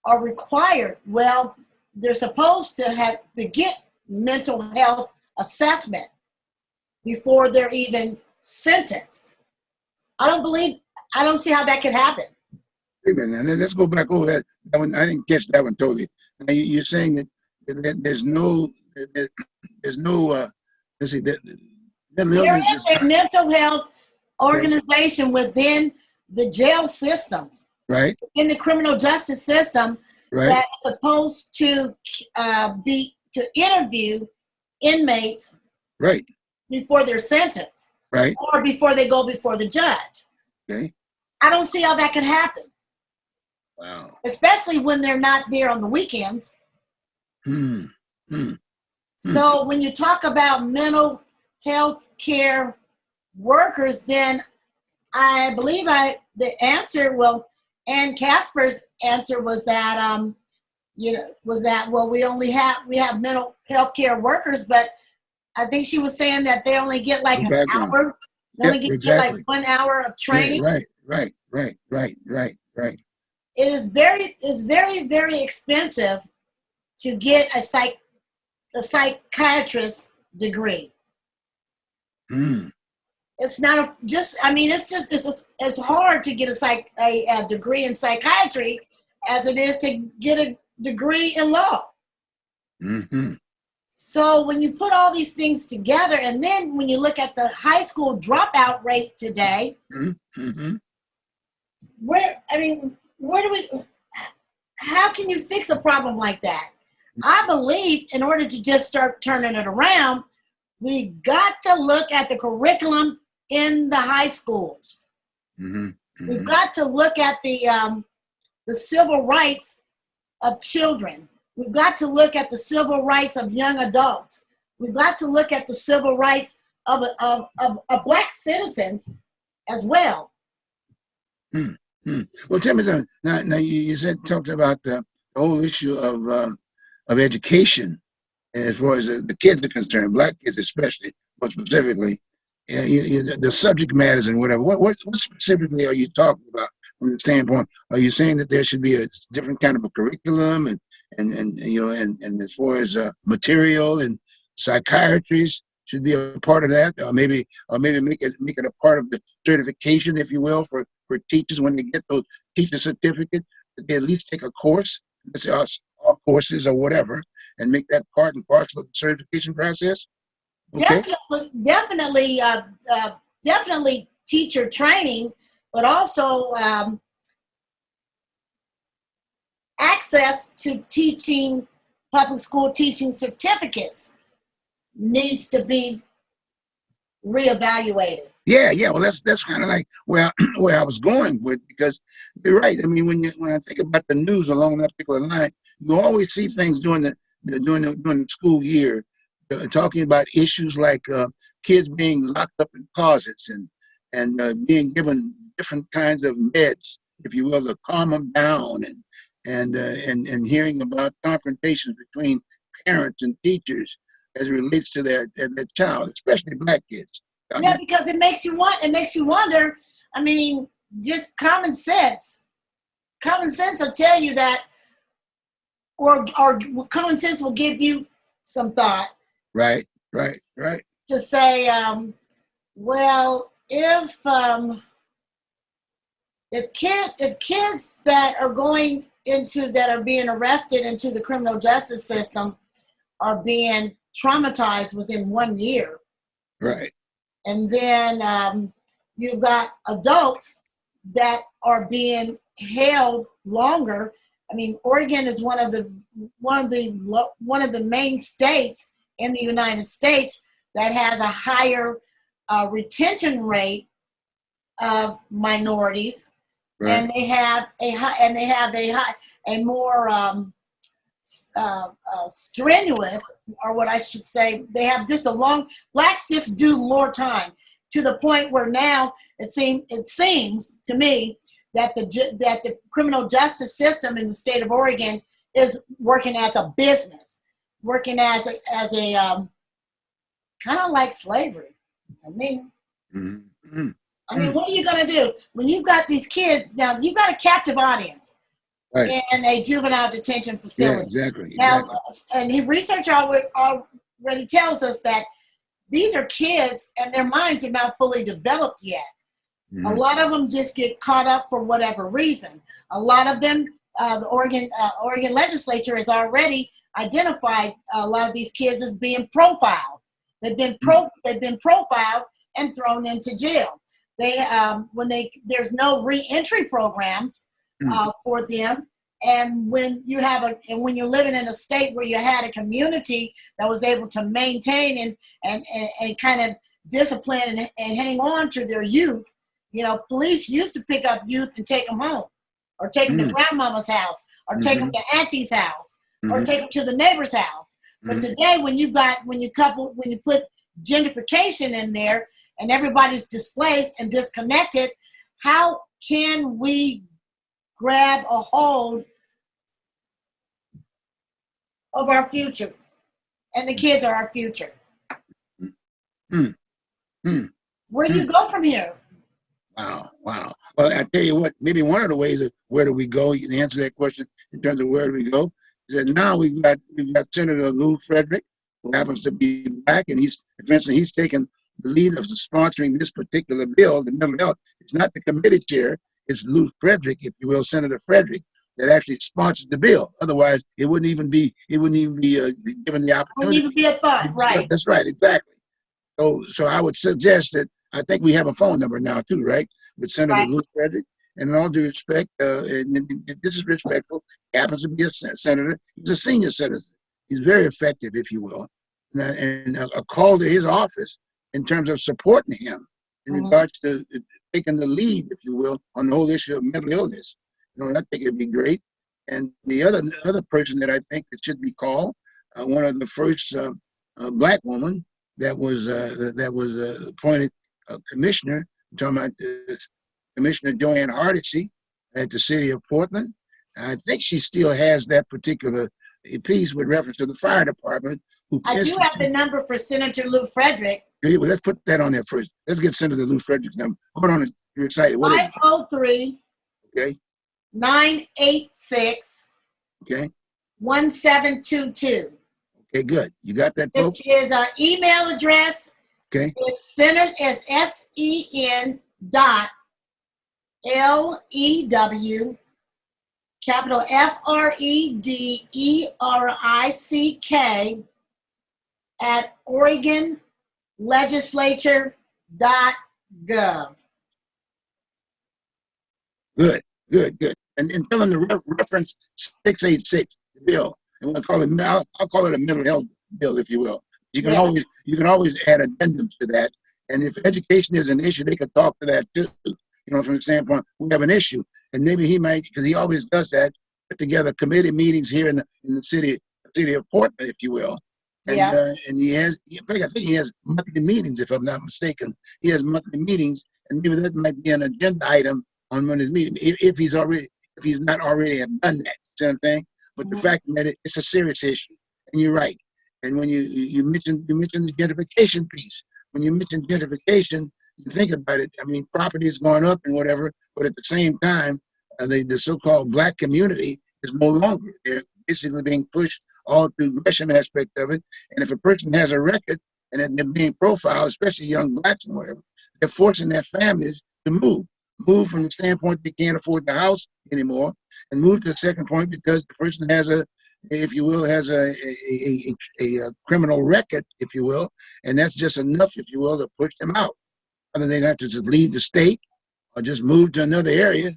are required. Well, they're supposed to have to get mental health assessment before they're even sentenced. I don't see how that could happen.
Wait a minute, and then let's go back over that one. I didn't catch that one totally. Now you're saying that there's no, let's see, that mental
There
illness
is
is
a mental health organization within the jail systems,
right,
in the criminal justice system,
right,
that is supposed to interview inmates
right,
before they're sentenced
right.
or before they go before the judge.
Okay.
I don't see how that could happen,
Wow.
especially when they're not there on the weekends.
Hmm. Hmm.
So when you talk about mental health care workers, then I believe the answer, and Kasper's answer was that we have mental health care workers, but I think she was saying that they only get like
No
an
background.
hour. They
Yep,
only get like
exactly.
1 hour of
Yeah,
training.
right.
It is very, very expensive to get a psychiatrist degree.
Hmm.
It's not it's hard to get a degree in psychiatry as it is to get a degree in law.
Mm-hmm.
So when you put all these things together, and then when you look at the high school dropout rate today,
Mm-hmm.
how can you fix a problem like that? I believe in order to just start turning it around, we got to look at the curriculum in the high schools.
Mm-hmm.
We've got to look at the civil rights of children. We've got to look at the civil rights of young adults. We've got to look at the civil rights of Black citizens as well.
Mm-hmm. Well, tell me something. Now you talked about the whole issue of education as far as the kids are concerned, Black kids especially, more specifically. The subject matters and whatever. What specifically are you talking about from the standpoint? Are you saying that there should be a different kind of a curriculum and as far as material and psychiatries should be a part of that, or maybe make it a part of the certification, if you will, for teachers when they get those teacher certificates, that they at least take a course, let's say all courses or whatever, and make that part and parcel of the certification process. Okay.
Definitely teacher training, but also access to public school teaching certificates needs to be reevaluated.
Yeah. Well, that's kind of like where I was going with, because you're right. I mean, when I think about the news along that particular line, you always see things during the school year, talking about issues like kids being locked up in closets and being given different kinds of meds, if you will, to calm them down, and hearing about confrontations between parents and teachers as it relates to their child, especially Black kids.
Yeah, because it makes you wonder. I mean, just common sense. Common sense will tell you that, or common sense will give you some thought.
Right.
To say, well, if if kids that are being arrested into the criminal justice system are being traumatized within 1 year,
Right.
and then you've got adults that are being held longer. I mean, Oregon is one of the main states in the United States that has a higher retention rate of minorities,
Right.
and they have a more strenuous, or what I should say, they have just blacks just do more time, to the point where now it seems to me that the criminal justice system in the state of Oregon is working as a business, working as a kind of like slavery to me.
Mm-hmm.
I mean, what are you going to do when you've got these kids? Now, you've got a captive audience
Right.
in a juvenile detention facility.
Yeah, exactly.
Now, and research already tells us that these are kids and their minds are not fully developed yet.
Mm-hmm.
A lot of them just get caught up for whatever reason. A lot of them, the Oregon legislature has already identified a lot of these kids as being profiled. They've been profiled and thrown into jail. There's no reentry programs for them. And when you're living in a state where you had a community that was able to maintain and kind of discipline and hang on to their youth, police used to pick up youth and take them home, or take them to grandmama's house, or take them to auntie's house, or take them to the neighbor's house. But today, when you put gentrification in there and everybody's displaced and disconnected, how can we grab a hold of our future? And the kids are our future. Where do you go from here?
Wow. Well, I tell you what, maybe one of the ways of where do we go, you can answer that question in terms of where do we go, is that now we've got Senator Lou Frederick, who happens to be black, and he's taken the lead of sponsoring this particular bill, the mental health. It's not the committee chair, it's Lou Frederick, if you will, Senator Frederick, that actually sponsored the bill. Otherwise, it wouldn't even be given the opportunity.
Wouldn't even be a thought, right?
That's right, exactly. So I would suggest that, I think we have a phone number now too, right? With Senator Lou Frederick. And in all due respect, and this is respectful, he happens to be a senator. He's a senior citizen. He's very effective, if you will. And a call to his office in terms of supporting him in regards to taking the lead, if you will, on the whole issue of mental illness. I think it'd be great. And the other person that I think that should be called, one of the first black women that was appointed commissioner. I'm talking about Commissioner Joanne Hardesty at the city of Portland. I think she still has that particular piece with reference to the fire department.
I do have the number for Senator Lou Frederick.
Yeah, well, let's put that on there first. Let's get Senator Lou Frederick's number. Hold on, you're excited. What is it?
503.
Okay.
986.
Okay.
1722.
Okay, good. You got that, folks?
His email address.
Okay.
Is sen.lew, capital FREDERICK, at OregonLegislature.gov.
Good. And tell them to reference 686, the bill. And we'll call it, I'll call it a mental health bill, if you will. You can always add addendums to that. And if education is an issue, they could talk to that too. From the standpoint, we have an issue. And maybe he might, because he always does that, put together committee meetings here in the city of Portland, if you will. And, and I think he has monthly meetings, if I'm not mistaken. He has monthly meetings, and maybe that might be an agenda item on one of his meetings, if he's not already have done that. You know what I'm saying? But the fact that it's a serious issue, and you're right. And when you mentioned the gentrification piece, when you mention gentrification, you think about it. I mean, property is going up and whatever, but at the same time, the so-called black community is no longer. They're basically being pushed all through the Gresham aspect of it. And if a person has a record and they're being profiled, especially young blacks and whatever, they're forcing their families to move. move from the standpoint they can't afford the house anymore, and move to the second point because the person has a, if you will, has a criminal record, if you will, and that's just enough, if you will, to push them out. Whether they have to just leave the state or just move to another area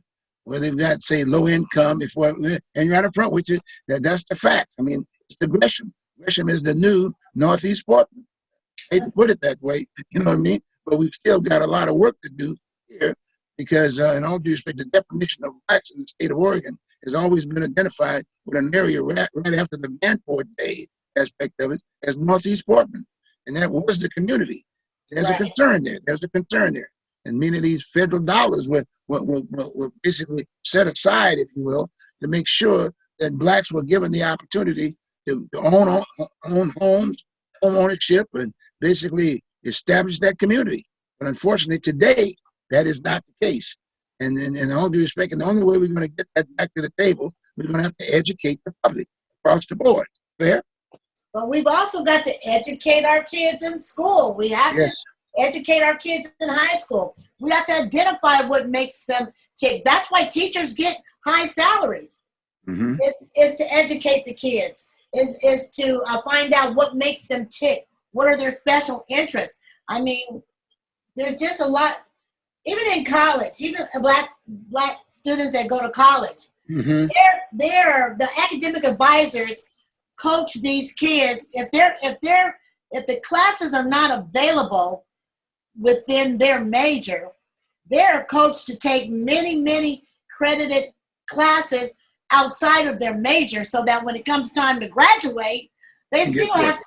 where they've got, say, low income, and you're out in front with you. That's the fact. I mean, it's the Gresham. Gresham is the new Northeast Portland. I hate to put it that way, you know what I mean? But we've still got a lot of work to do here because, in all due respect, the definition of blacks in the state of Oregon has always been identified with an area right after the Vanport Day aspect of it as Northeast Portland. And that was the community. There's a concern there. There's a concern there. And many of these federal dollars were basically set aside, if you will, to make sure that blacks were given the opportunity to own homes, home ownership, and basically establish that community. But unfortunately, today, that is not the case. And in all due respect, and the only way we're going to get that back to the table, we're going to have to educate the public across the board. Fair?
But we've also got to educate our kids in school. We have to educate our kids in high school. We have to identify what makes them tick. That's why teachers get high salaries.
Mm-hmm.
Is to educate the kids. Is to find out what makes them tick. What are their special interests? I mean, there's just a lot. Even in college, even black students that go to college,
mm-hmm.
they're the academic advisors coach these kids. If the classes are not available within their major, they're coached to take many credited classes outside of their major, so that when it comes time to graduate, they still have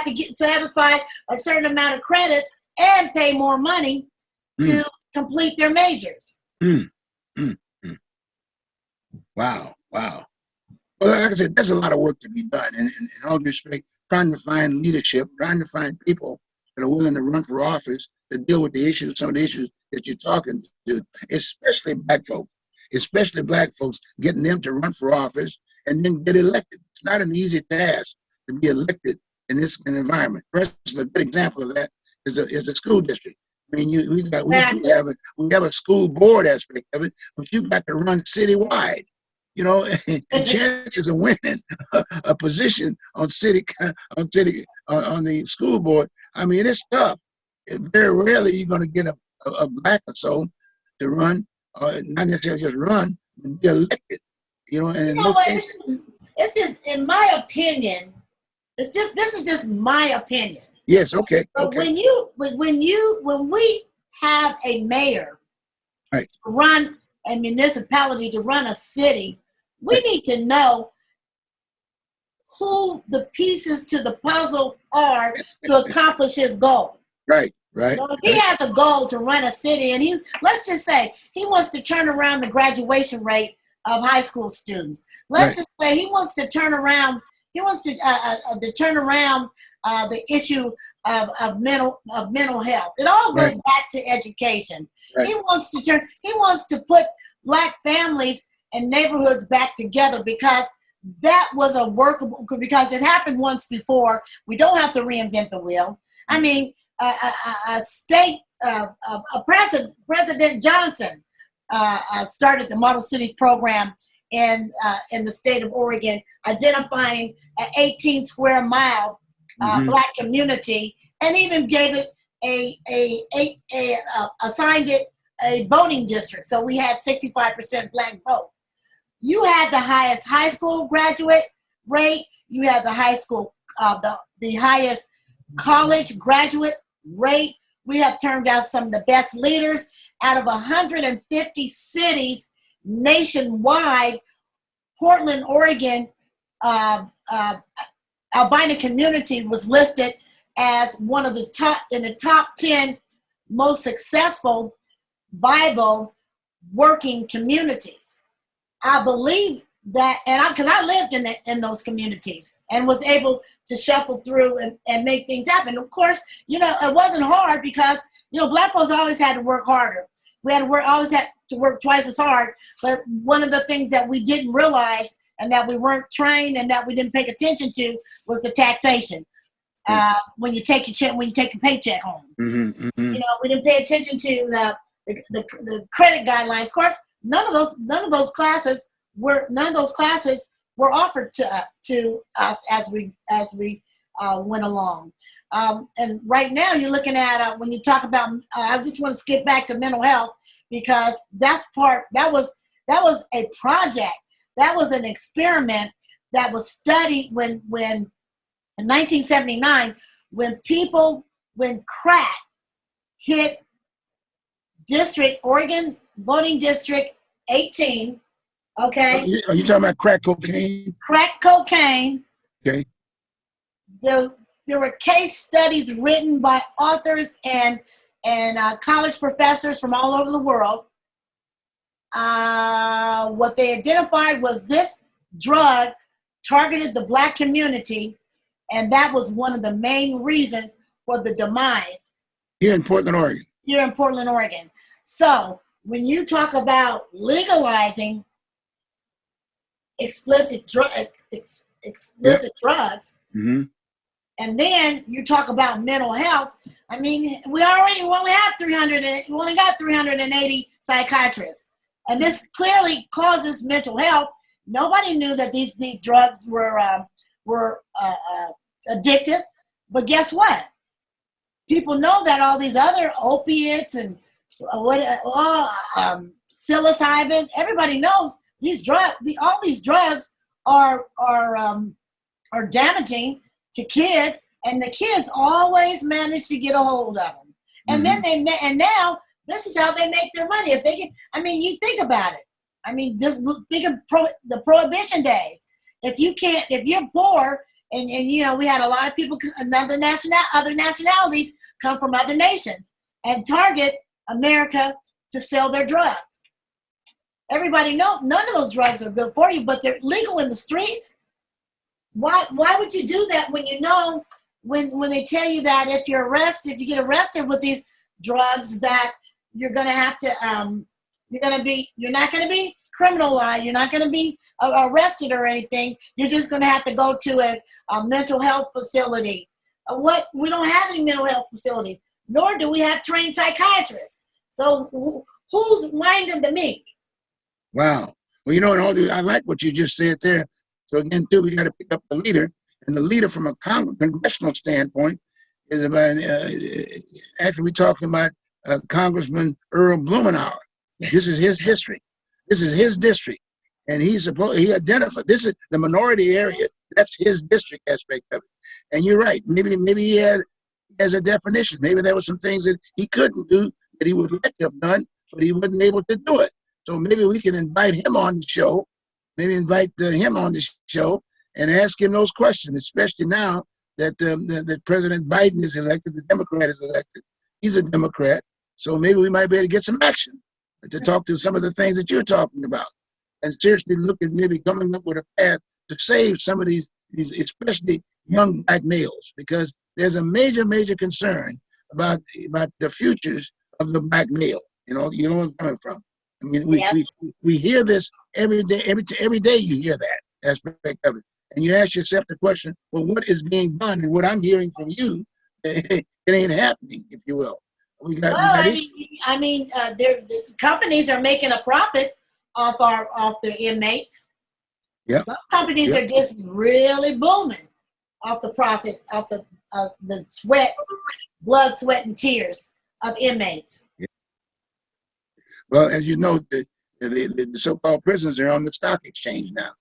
to get satisfied a certain amount of credits and pay more money to complete their majors.
Wow. Well, like I said, there's a lot of work to be done. And in all due respect, trying to find leadership, trying to find people that are willing to run for office to deal with the issues, some of the issues that you're talking to, especially black folks, getting them to run for office and then get elected. It's not an easy task to be elected in this environment. For instance, a good example of that is a school district. I mean, we have a school board aspect of it, but you got to run citywide, you know, and chances of winning a position on the school board. I mean, it's tough. Very rarely you're going to get a black or so to run, not necessarily just run, but be elected. You know, and in most cases,
it's just, in my opinion, this is just my opinion.
Yes, okay.
But when we have a mayor to run a municipality, to run a city, we need to know who the pieces to the puzzle are to accomplish his goal.
Right.
So if he has a goal to run a city, and let's just say he wants to turn around the graduation rate of high school students. Let's just say he wants to turn around. He wants to turn around the issue of mental health. It all goes back to education. He wants to put black families and neighborhoods back together, because that was because it happened once before. We don't have to reinvent the wheel. I mean, President Johnson started the Model Cities program in the state of Oregon, identifying an 18 square mile black community, and even gave it assigned it a voting district. So we had 65% black vote. You had the highest high school graduate rate. You had the the highest college graduate rate. We have turned out some of the best leaders. Out of 150 cities nationwide, Portland, Oregon, albino community was listed as one of the top 10 most successful Bible working communities. I believe that, and because I lived in those communities and was able to shuffle through and make things happen. Of course, you know, it wasn't hard because, you know, black folks always had to work harder. We always had to work twice as hard. But one of the things that we didn't realize, and that we weren't trained, and that we didn't pay attention to, was the taxation. When you take your paycheck home, you know, we didn't pay attention to the credit guidelines. Of course, none of those classes were offered to us as we went along. And right now, you're looking at when you talk about. I just want to skip back to mental health because that was a project. That was an experiment that was studied when in 1979 when crack hit Oregon voting district 18. Okay.
Are you talking about crack cocaine?
Crack cocaine.
Okay.
There were case studies written by authors and college professors from all over the world. What they identified was this drug targeted the Black community, and that was one of the main reasons for the demise.
Here in Portland, Oregon.
So when you talk about legalizing explicit drugs,
Mm-hmm.
and then you talk about mental health. I mean, we only got 380 psychiatrists, and this clearly causes mental health. Nobody knew that these drugs were addictive, but guess what? People know that all these other opiates and psilocybin. Everybody knows these drugs. All these drugs are damaging to kids, and the kids always manage to get a hold of them. And then now this is how they make their money. If they can, I mean, you think about it. I mean, just think of the Prohibition days. If you're poor, and you know, we had a lot of people, other nationalities come from other nations and target America to sell their drugs. Everybody knows none of those drugs are good for you, but they're legal in the streets. Why would you do that when you know when they tell you that if you get arrested with these drugs, that you're going to have to you're not going to be criminalized, you're not going to be arrested or anything. You're just going to have to go to a mental health facility. We don't have any mental health facility, nor do we have trained psychiatrists. So who's minding the meek?
Wow. Well, you know, I like what you just said there. So again, too, we got to pick up the leader, and the leader from a congressional standpoint is about. Actually, we're talking about Congressman Earl Blumenauer. This is his district. And he identified this is the minority area. That's his district aspect of it. And you're right. Maybe he has a definition. Maybe there were some things that he couldn't do that he would like to have done, but he wasn't able to do it. So maybe we can invite him on the show. Maybe invite him on the show and ask him those questions, especially now that that President Biden is elected, the Democrat is elected. He's a Democrat. So maybe we might be able to get some action to talk to some of the things that you're talking about, and seriously look at maybe coming up with a path to save some of these especially young Black males, because there's a major concern about the futures of the Black male. You know where I'm coming from. I mean, we hear this every day. Every day you hear that aspect of it, and you ask yourself the question: well, what is being done? And what I'm hearing from you, it ain't happening, if you will.
The companies are making a profit off their inmates.
Yep.
Some companies are just really booming off the profit, off the blood, sweat, and tears of inmates.
Yeah. Well, as you know, the so-called prisons are on the stock exchange now.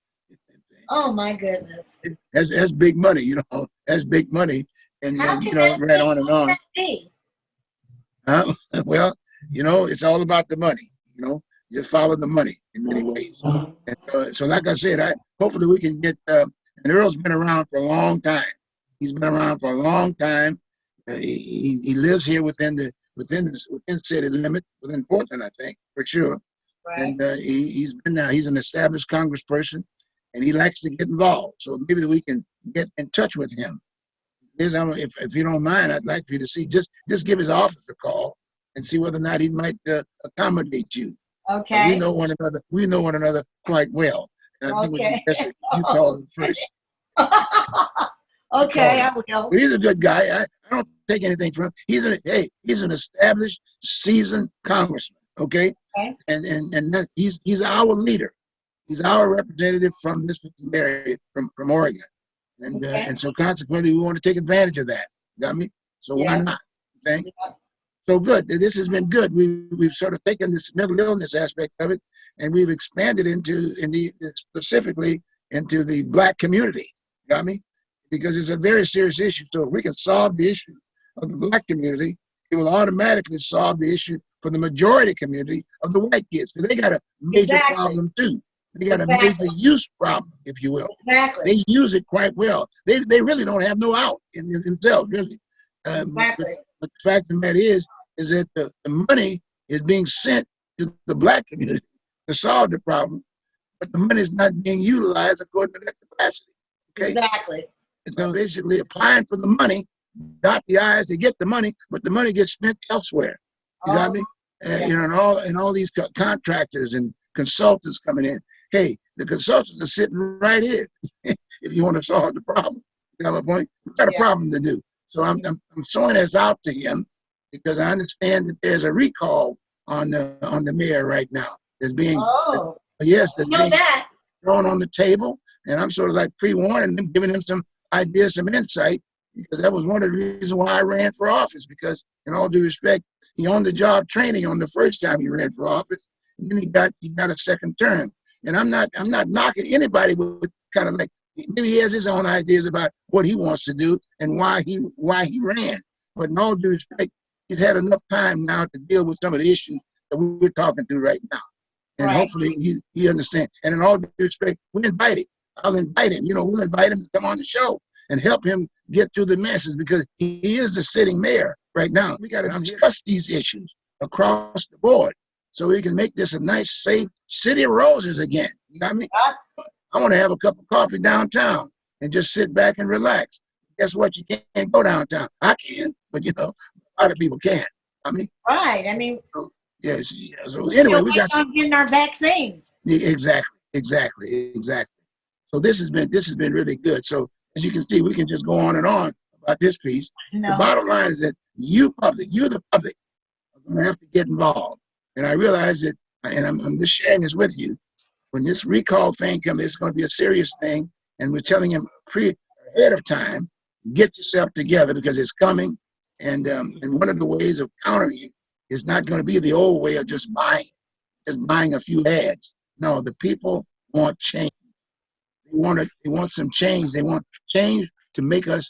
Oh my goodness!
That's big money, you know. That's big money, and you know, right on and on. Well, you know, it's all about the money. You know, you follow the money in many ways. And, so, like I said, hopefully we can get. And Earl's been around for a long time. He's been around for a long time. He lives here within the city limit, within Portland, I think, for sure.
Right.
And he's been now. He's an established congressperson, and he likes to get involved. So maybe we can get in touch with him. If you don't mind, I'd like for you to see, just give his office a call and see whether or not he might accommodate you.
Okay.
We know one another quite well. And I think it would be best if you call him first.
Okay, I will.
But he's a good guy. I don't take anything from him. He's an established, seasoned congressman. Okay,
Okay.
and he's our leader. He's our representative from this area, from Oregon,
Okay.
and so consequently, we want to take advantage of that. Got me? So why
Yes.
not? Okay.
Yeah.
So good. This has been good. We've sort of taken this mental illness aspect of it, and we've expanded specifically into the Black community. Got me? Because it's a very serious issue. So if we can solve the issue of the Black community, it will automatically solve the issue for the majority community of the white kids, because they got a major
Exactly.
problem too. They got
Exactly.
a major use problem, if you will.
Exactly.
They use it quite well. They really don't have no out in themselves, really.
Exactly.
But the fact of the matter is that the money is being sent to the Black community to solve the problem, but the money is not being utilized according to that capacity. Okay?
Exactly.
So basically applying for the money, dot the I's to get the money, but the money gets spent elsewhere. You got me?
Yeah.
You know, and all these contractors and consultants coming in. Hey, the consultants are sitting right here. If you want to solve the problem, you got my point. We've got a problem to do. So I'm throwing this out to him because I understand that there's a recall on the mayor right now. That's being that's being thrown on the table, and I'm sort of like pre-warning them, giving him some ideas, some insight, because that was one of the reasons why I ran for office. Because in all due respect, he on the job training on the first time he ran for office, and then he got a second term. And I'm not knocking anybody with kind of like, maybe he has his own ideas about what he wants to do and why he ran. But in all due respect, he's had enough time now to deal with some of the issues that we're talking to right now. And hopefully he understands. And in all due respect, we invite him. I'll invite him. You know, we'll invite him to come on the show and help him get through the messes, because he is the sitting mayor right now. We got to discuss these issues across the board so we can make this a nice, safe city of roses again. You got me? I want to have a cup of coffee downtown and just sit back and relax. Guess what? You can't go downtown. I can, but you know, a lot of people can't. I mean, yes. So anyway, we got
getting our vaccines.
Exactly. So this has been really good. So as you can see, we can just go on and on about this piece. The bottom line is that you the public, are going to have to get involved. And I realize that, and I'm just sharing this with you. When this recall thing comes, it's going to be a serious thing, and we're telling him ahead of time, get yourself together because it's coming. And one of the ways of countering it is not going to be the old way of just buying a few ads. No, the people want change. They want some change. They want change to make us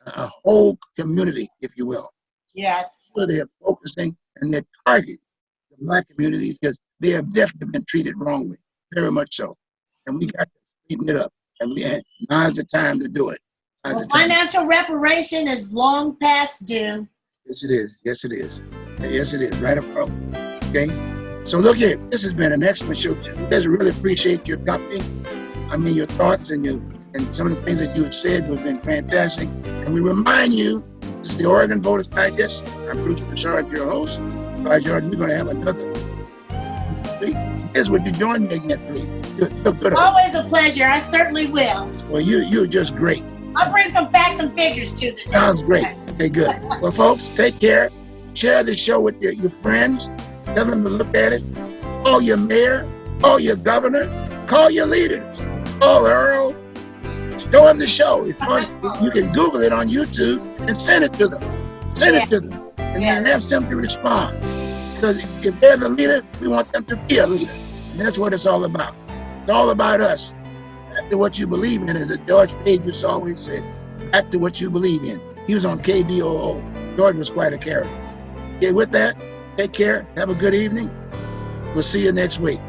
a whole community, if you will.
Yes.
So they're focusing and they're targeting the Black community because they have definitely been treated wrongly, very much so. And we got to straighten it up. And now's the time to do it.
Well, financial reparation is long past due.
Yes, it is. Yes, it is. Right up front. Okay. So look here. This has been an excellent show. I really appreciate your company. I mean, your thoughts and some of the things that you have said have been fantastic. And we remind you, this is the Oregon Voters Digest. I'm Broussard, your host. By George, we're going to have another. Here's what you join me again, please. Good.
Always a pleasure. I certainly will.
Well, you're just great.
I'll bring some facts and figures to the
Sounds great. Okay, good. Well, folks, take care. Share this show with your friends. Tell them to look at it. Call your mayor. Call your governor. Call your leaders. Call Earl. Show them the show. You can Google it on YouTube and send it to them. And then ask them to respond. Because if they're the leader, we want them to be a leader. And that's what it's all about. It's all about us. Back to what you believe in, as George Page used to always say. Back to what you believe in. He was on KBOO. George was quite a character. Okay, with that, take care. Have a good evening. We'll see you next week.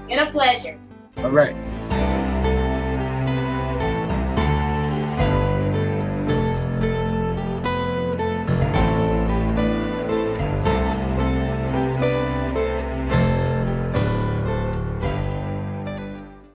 It's a pleasure.
All right.